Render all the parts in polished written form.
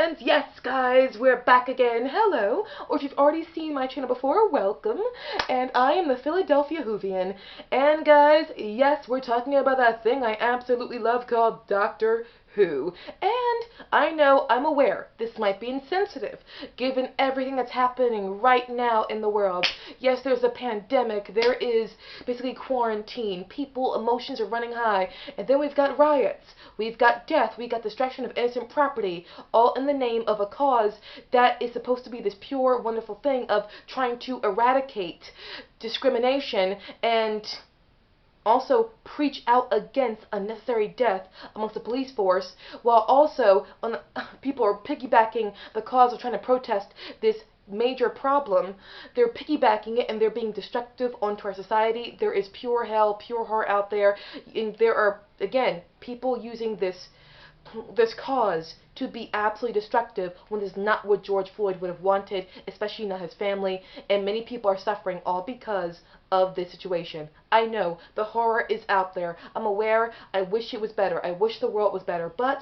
And yes, guys, we're back again. Hello. Or if you've already seen my channel before, welcome. And I am the Philadelphia Whovian. And guys, yes, we're talking about that thing I absolutely love called Doctor Who. And I know, I'm aware, this might be insensitive, given everything that's happening right now in the world. Yes, there's a pandemic, there is basically quarantine, people, emotions are running high, and then we've got riots, we've got death, we've got destruction of innocent property, all in the name of a cause that is supposed to be this pure, wonderful thing of trying to eradicate discrimination and also preach out against unnecessary death amongst the police force, while also people are piggybacking the cause of trying to protest this major problem. They're piggybacking it and they're being destructive onto our society. There is pure hell, pure horror out there, and there are, again, people using this cause to be absolutely destructive when this is not what George Floyd would have wanted, especially not his family, and many people are suffering all because of this situation. I know, the horror is out there. I'm aware, I wish it was better. I wish the world was better, but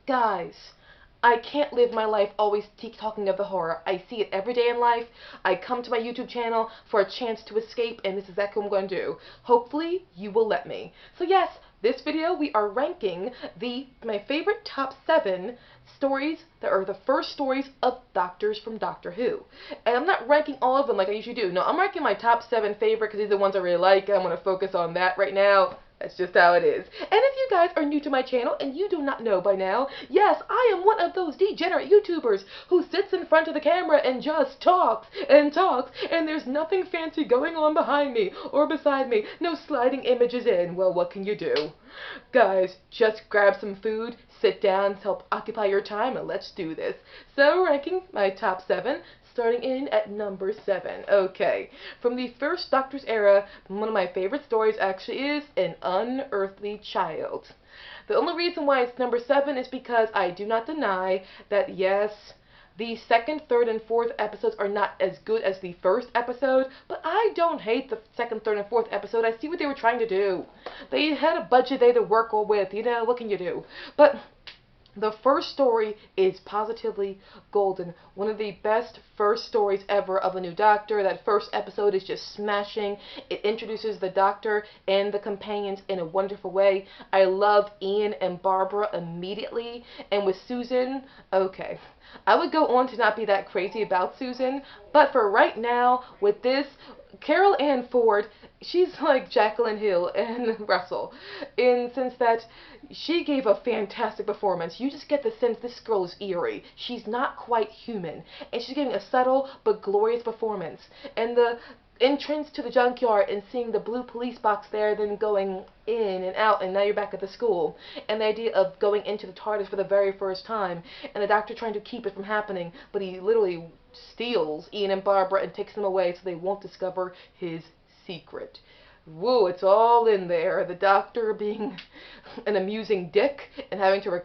guys, I can't live my life always talking of the horror. I see it every day in life. I come to my YouTube channel for a chance to escape, and this is exactly what I'm going to do. Hopefully, you will let me. So yes, this video we are ranking my favorite top 7 stories that are the first stories of doctors from Doctor Who. And I'm not ranking all of them like I usually do. No, I'm ranking my top 7 favorite because these are the ones I really like, and I'm going to focus on that right now. That's just how it is. And if you guys are new to my channel and you do not know by now, yes, I am one of those degenerate YouTubers who sits in front of the camera and just talks, and there's nothing fancy going on behind me or beside me. No sliding images in. Well, what can you do? Guys, just grab some food, sit down, help occupy your time, and let's do this. So, ranking my top 7. Starting in at number 7. Okay, from the first Doctor's era, one of my favorite stories actually is An Unearthly Child. The only reason why it's number 7 is because I do not deny that, yes, the second, third, and fourth episodes are not as good as the first episode, but I don't hate the second, third, and fourth episode. I see what they were trying to do. They had a budget they had to work with, you know, what can you do? But the first story is positively golden. One of the best first stories ever of a new Doctor. That first episode is just smashing. It introduces the Doctor and the companions in a wonderful way. I love Ian and Barbara immediately. And with Susan, okay, I would go on to not be that crazy about Susan, but for right now, with this, Carol Ann Ford, she's like Jacqueline Hill and Russell, in the sense that she gave a fantastic performance. You just get the sense this girl is eerie. She's not quite human, and she's giving a subtle but glorious performance. And the entrance to the junkyard and seeing the blue police box there, then going in and out, and now you're back at the school, and the idea of going into the TARDIS for the very first time, and the Doctor trying to keep it from happening, but he literally steals Ian and Barbara and takes them away so they won't discover his secret. Whoa, it's all in there. The Doctor being an amusing dick and having to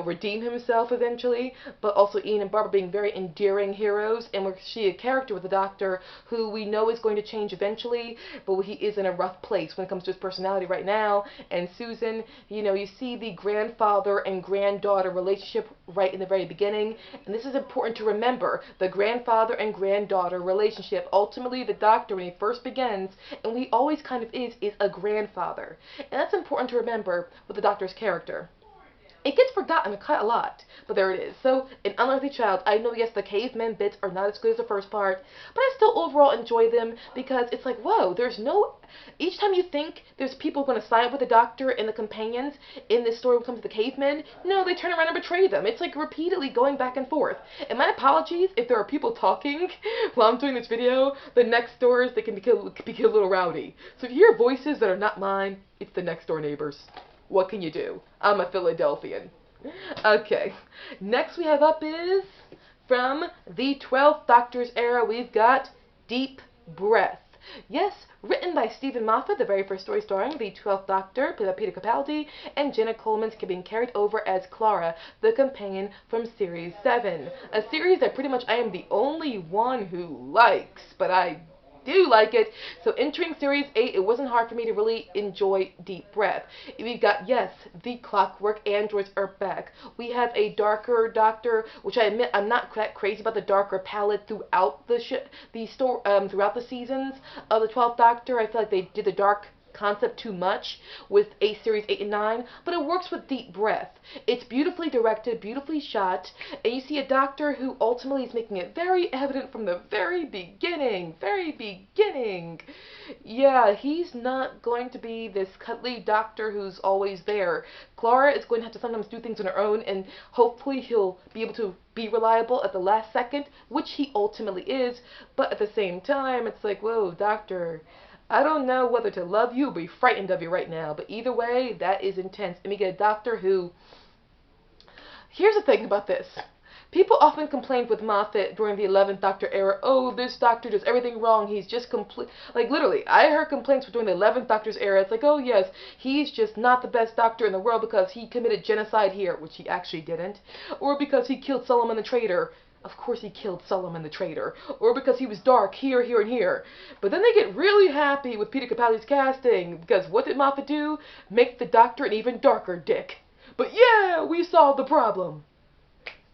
redeem himself eventually, but also Ian and Barbara being very endearing heroes, and we're a character with the Doctor who we know is going to change eventually, but he is in a rough place when it comes to his personality right now. And Susan, you see the grandfather and granddaughter relationship right in the very beginning, and this is important to remember, the grandfather and granddaughter relationship. Ultimately, the Doctor, when he first begins, and he always kind of is a grandfather, and that's important to remember with the Doctor's character. It gets forgotten quite a lot, but there it is. So, An Unearthly Child, I know, yes, the caveman bits are not as good as the first part, but I still overall enjoy them because it's like, whoa, each time you think there's people going to side with the Doctor and the companions in this story when it comes to the cavemen, no, they turn around and betray them. It's like repeatedly going back and forth. And my apologies if there are people talking while I'm doing this video. The next doors, they can be a little rowdy. So if you hear voices that are not mine, it's the next door neighbors. What can you do? I'm a Philadelphian. Okay, next we have up is, from the 12th Doctor's era, we've got Deep Breath. Yes, written by Stephen Moffat, the very first story starring the 12th Doctor, played by Peter Capaldi, and Jenna Coleman's being carried over as Clara, the companion from Series 7. A series that pretty much I am the only one who likes, but I do like it. So entering Series 8, it wasn't hard for me to really enjoy Deep Breath. We've got, yes, the Clockwork Androids are back. We have a darker Doctor, which I admit I'm not that crazy about the darker palette throughout throughout the seasons of the 12th Doctor. I feel like they did the dark concept too much with Series 8 and 9, but it works with Deep Breath. It's beautifully directed, beautifully shot, and you see a Doctor who ultimately is making it very evident from the very beginning. Yeah, he's not going to be this cuddly Doctor who's always there. Clara is going to have to sometimes do things on her own, and hopefully he'll be able to be reliable at the last second, which he ultimately is, but at the same time, it's like, whoa, Doctor, I don't know whether to love you or be frightened of you right now, but either way, that is intense. And we get a Doctor who... Here's the thing about this. People often complained with Moffat during the 11th Doctor era, oh, this Doctor does everything wrong, he's just complete... Like, literally, I heard complaints during the 11th Doctor's era. It's like, oh, yes, he's just not the best Doctor in the world because he committed genocide here, which he actually didn't, or because he killed Solomon the Traitor. Of course he killed Solomon the Traitor. Or because he was dark here, here, and here. But then they get really happy with Peter Capaldi's casting, because what did Moffat do? Make the Doctor an even darker dick. But yeah, we solved the problem.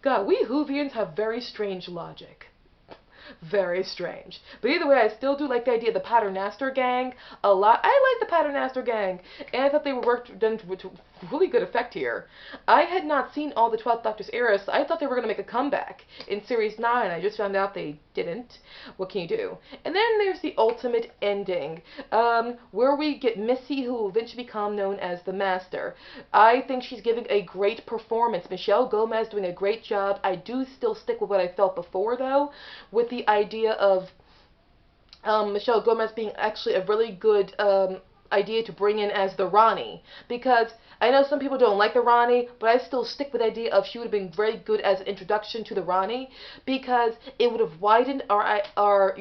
God, we Whovians have very strange logic. Very strange. But either way, I still do like the idea of the Paternoster gang a lot. I like the Paternoster gang, and I thought they were done to really good effect here. I had not seen all the 12th Doctor's era, so I thought they were going to make a comeback in Series 9. I just found out they didn't. What can you do? And then there's the ultimate ending, where we get Missy, who will eventually become known as the Master. I think she's giving a great performance. Michelle Gomez doing a great job. I do still stick with what I felt before, though, with the idea of Michelle Gomez being actually a really good idea to bring in as the Ronnie, because I know some people don't like the Ronnie, but I still stick with the idea of she would have been very good as an introduction to the Ronnie, because it would have widened our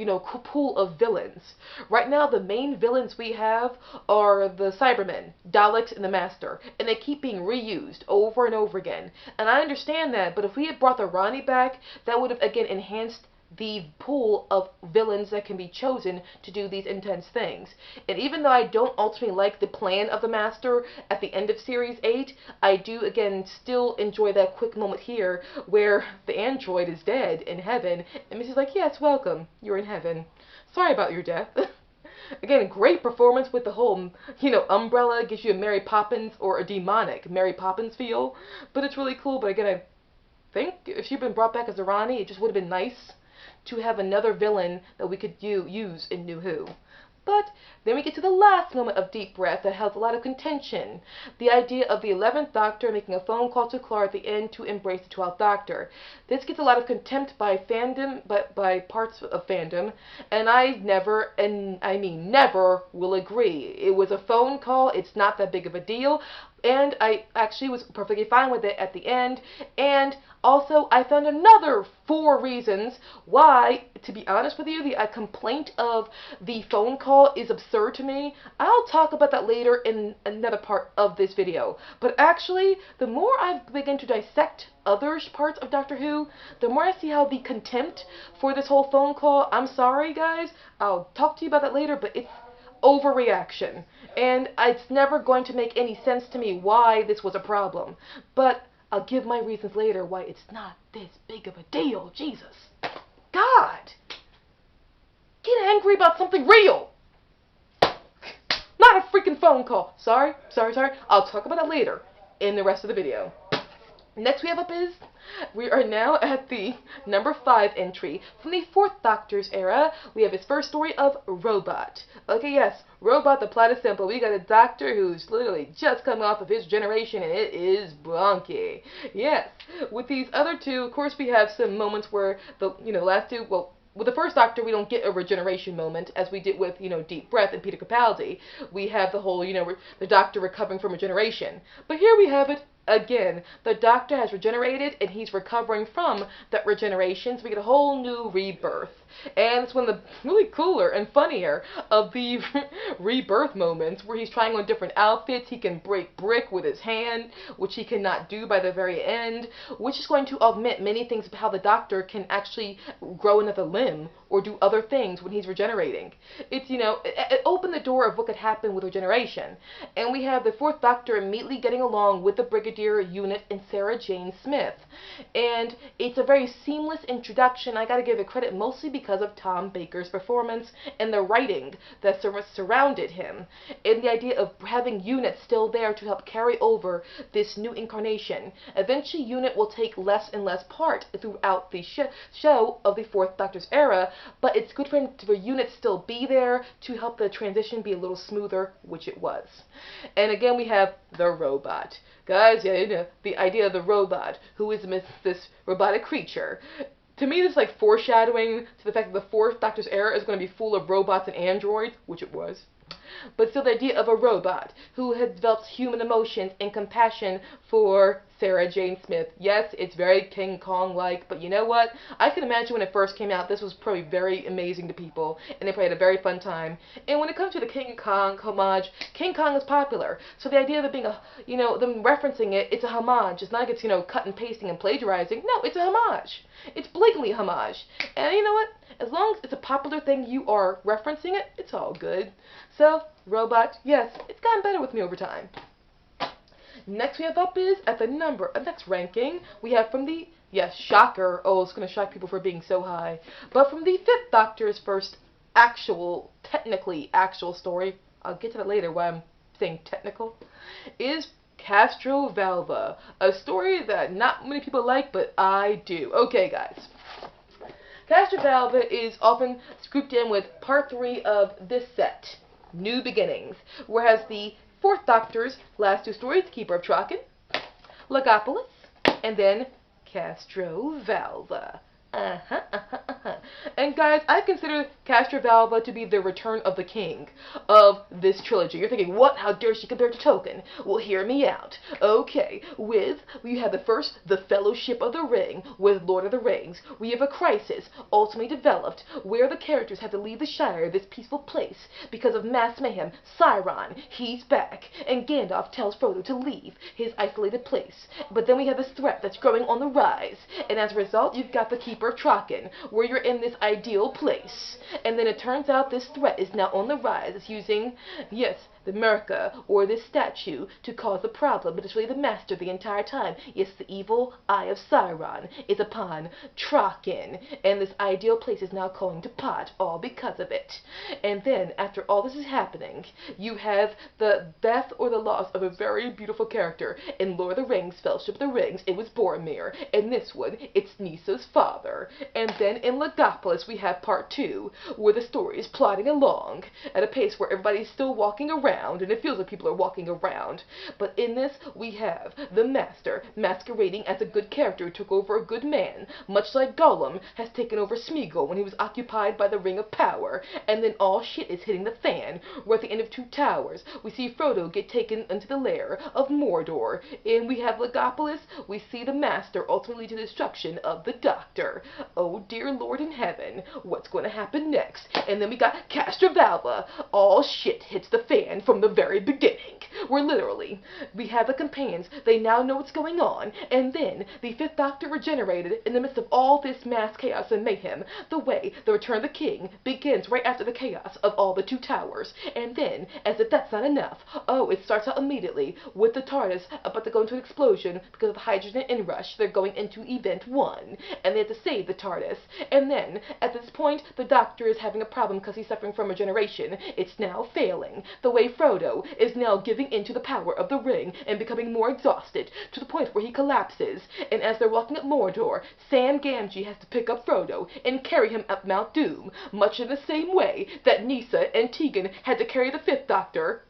pool of villains. Right now, the main villains we have are the Cybermen, Daleks, and the Master, and they keep being reused over and over again. And I understand that, but if we had brought the Ronnie back, that would have again enhanced the pool of villains that can be chosen to do these intense things. And even though I don't ultimately like the plan of the Master at the end of Series 8, I do, again, still enjoy that quick moment here where the android is dead in heaven, and Missy's like, yes, welcome, you're in heaven. Sorry about your death. Again, great performance with the whole, umbrella gives you a Mary Poppins or a demonic Mary Poppins feel, but it's really cool. But again, I think if she'd been brought back as a Ronnie, it just would have been nice to have another villain that we could use in New Who. But then we get to the last moment of Deep Breath that has a lot of contention. The idea of the 11th Doctor making a phone call to Clara at the end to embrace the 12th Doctor. This gets a lot of contempt by fandom, but by parts of fandom, and I never, and I mean never, will agree. It was a phone call, it's not that big of a deal, and I actually was perfectly fine with it at the end. And also, I found another 4 reasons why, to be honest with you, the complaint of the phone call is absurd to me. I'll talk about that later in another part of this video. But actually, the more I've begun to dissect other parts of Doctor Who, the more I see how the contempt for this whole phone call, I'm sorry guys, I'll talk to you about that later, but it's overreaction. And it's never going to make any sense to me why this was a problem. But I'll give my reasons later why it's not this big of a deal. Jesus. God. Get angry about something real. Not a freaking phone call. Sorry. I'll talk about that later in the rest of the video. Next we have up is, we are now at the number 5 entry from the 4th Doctor's era. We have his first story of Robot. Okay, yes, Robot, the plot is simple. We got a Doctor who's literally just come off of his generation, and it is bonky. Yes, with these other 2, of course, we have some moments where the, last 2, well, with the first Doctor, we don't get a regeneration moment, as we did with, Deep Breath and Peter Capaldi. We have the whole, the Doctor recovering from regeneration. But here we have it again. The Doctor has regenerated, and he's recovering from that regeneration, so we get a whole new rebirth. And it's one of the really cooler and funnier of the rebirth moments where he's trying on different outfits. He can break brick with his hand, which he cannot do by the very end, which is going to augment many things about how the Doctor can actually grow another limb or do other things when he's regenerating. It's, it opened the door of what could happen with regeneration. And we have the Fourth Doctor immediately getting along with the Brigadier unit and Sarah Jane Smith. And it's a very seamless introduction. I gotta give it credit mostly because of Tom Baker's performance and the writing that surrounded him. And the idea of having units still there to help carry over this new incarnation. Eventually, unit will take less and less part throughout the show of the Fourth Doctor's era, but it's good for units still be there to help the transition be a little smoother, which it was. And again, we have the robot. Guys, yeah, the idea of the robot, who is this robotic creature. To me, this is like foreshadowing to the fact that the Fourth Doctor's era is going to be full of robots and androids, which it was. But still, the idea of a robot who has developed human emotions and compassion for Sarah Jane Smith. Yes, it's very King Kong-like, but you know what? I can imagine when it first came out, this was probably very amazing to people, and they probably had a very fun time. And when it comes to the King Kong homage, King Kong is popular, so the idea of it being a, them referencing it, it's a homage. It's not like it's, cut and pasting and plagiarizing. No, it's a homage. It's blatantly a homage. And you know what? As long as it's a popular thing, you are referencing it, it's all good. So, robot, yes, it's gotten better with me over time. Next we have up is, at the next ranking, we have from the, yes, shocker, oh, it's going to shock people for being so high, but from the Fifth Doctor's first technically actual story, I'll get to that later why I'm saying technical, is Castrovalva, a story that not many people like, but I do. Okay, guys. Castrovalva is often grouped in with part 3 of this set, New Beginnings, whereas the Fourth Doctor's last 2 stories, Keeper of Traken, Legopolis, and then Castrovalva. And guys, I consider Castrovalva to be the return of the king of this trilogy. You're thinking, what? How dare she compare to Tolkien? Well, hear me out. Okay, we have the first, The Fellowship of the Ring, with Lord of the Rings. We have a crisis, ultimately developed, where the characters have to leave the Shire, this peaceful place, because of mass mayhem. Sauron, he's back, and Gandalf tells Frodo to leave his isolated place. But then we have this threat that's growing on the rise, and as a result, you've got the Keeper of Traken, where you're in this ideal place. And then it turns out this threat is now on the rise. It's using, yes, the Merca, or this statue, to cause a problem, but it's really the master the entire time. Yes, the evil eye of Sauron is upon Traken, and this ideal place is now going to pot, all because of it. And then, after all this is happening, you have the death or the loss of a very beautiful character. In Lord of the Rings, Fellowship of the Rings, it was Boromir. In this one, it's Nissa's father. And then in Legopolis, we have part 2, where the story is plodding along at a pace where everybody's still walking around, and it feels like people are walking around. But in this, we have the Master masquerading as a good character who took over a good man, much like Gollum has taken over Smeagol when he was occupied by the Ring of Power. And then all shit is hitting the fan. We're at the end of Two Towers. We see Frodo get taken into the lair of Mordor. And we have Legopolis. We see the Master ultimately to the destruction of the Doctor. Oh dear Lord in heaven, what's going to happen next? And then we got Castrovalva. All shit hits the fan from the very beginning, where literally we have the companions, they now know what's going on, and then the Fifth Doctor regenerated in the midst of all this mass chaos and mayhem. The way the Return of the King begins right after the chaos of all the Two Towers, and then, as if that's not enough, oh, it starts out immediately with the TARDIS about to go into an explosion because of the hydrogen inrush. They're going into Event 1, and they have to save the TARDIS, and then, at this point, the Doctor is having a problem because he's suffering from regeneration. It's now failing. The way Frodo is now giving into the power of the ring and becoming more exhausted to the point where he collapses. And as they're walking up Mordor, Sam Gamgee has to pick up Frodo and carry him up Mount Doom, much in the same way that Nyssa and Tegan had to carry the Fifth Doctor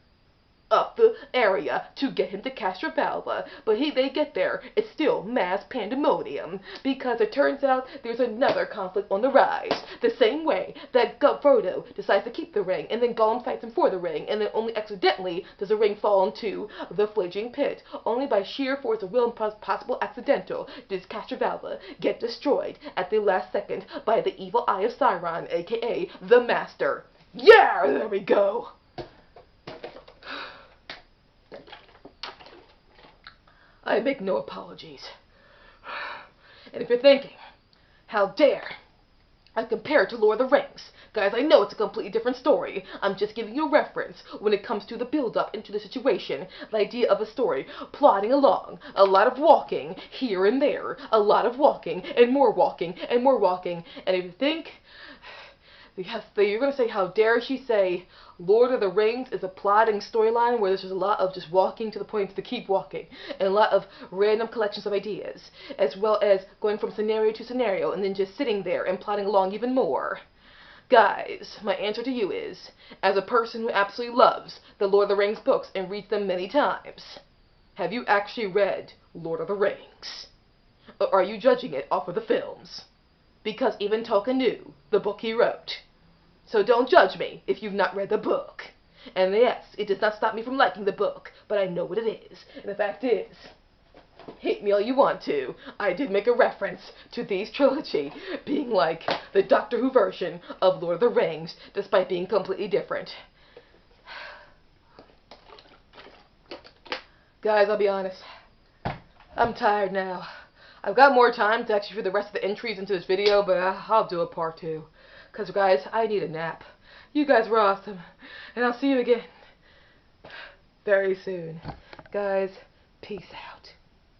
up the area to get him to Castrovalva. But they get there, it's still mass pandemonium, because it turns out there's another conflict on the rise. The same way that Frodo decides to keep the ring, and then Gollum fights him for the ring, and then only accidentally does the ring fall into the Flaging Pit. Only by sheer force of will and possible accidental does Castrovalva get destroyed at the last second by the evil eye of Sauron, aka the Master. Yeah, there we go. I make no apologies. And if you're thinking, how dare I compare it to Lord of the Rings? Guys, I know it's a completely different story. I'm just giving you a reference when it comes to the build-up into the situation, the idea of a story, plodding along, a lot of walking here and there, a lot of walking, and more walking, and more walking. And if you think, you're going to say, how dare she say Lord of the Rings is a plodding storyline where there's just a lot of just walking to the point to keep walking, and a lot of random collections of ideas, as well as going from scenario to scenario and then just sitting there and plodding along even more. Guys, my answer to you is, as a person who absolutely loves the Lord of the Rings books and reads them many times, have you actually read Lord of the Rings? Or are you judging it off of the films? Because even Tolkien knew the book he wrote. So don't judge me if you've not read the book. And yes, it does not stop me from liking the book, but I know what it is. And the fact is, hate me all you want to, I did make a reference to these trilogy being like the Doctor Who version of Lord of the Rings, despite being completely different. Guys, I'll be honest, I'm tired now. I've got more time to actually read the rest of the entries into this video, but I'll do a part 2. Because, guys, I need a nap. You guys were awesome. And I'll see you again very soon. Guys, peace out.